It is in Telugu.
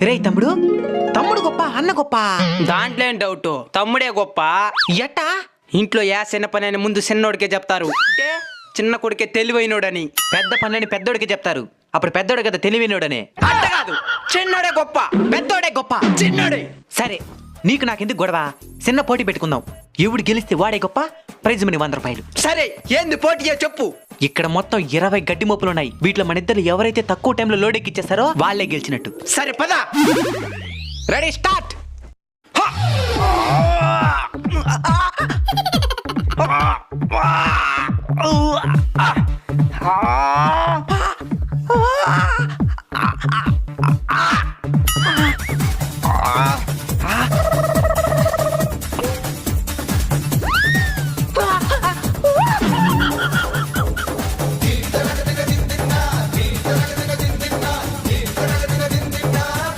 రే తమ్ముడు, తమ్ముడు గొప్ప అన్న గొప్ప? దాంట్లో ఏం డౌట్, తమ్ముడే గొప్ప. ఎట్టా? ఇంట్లో ఏ చిన్న పని అని ముందు చిన్నోడికే చెప్తారు, చిన్న కొడుకే తెలివైనోడని. పెద్ద పనులని పెద్దోడికి చెప్తారు, అప్పుడు పెద్దోడు కదా తెలివినోడనే. అట్ట కాదు, చిన్నోడే గొప్ప, పెద్దోడే గొప్ప. చిన్నోడే. సరే, నీకు నాకెందుకు గొడవ? చిన్న పోటీ పెట్టుకుందాం. ఎవడు గెలిస్తే వాడే గొప్ప. ప్రైజ్ మనీ 100 రూపాయలు. సరే, ఏంది పోటీ చెప్పు. ఇక్కడ మొత్తం 20 గడ్డి మోపులున్నాయి. వీటిలో మన ఇద్దరు ఎవరైతే తక్కువ టైంలో లోడ్ ఎక్కిచ్చేస్తారో వాళ్ళే గెలిచినట్టు. సరే పద. Ready, start.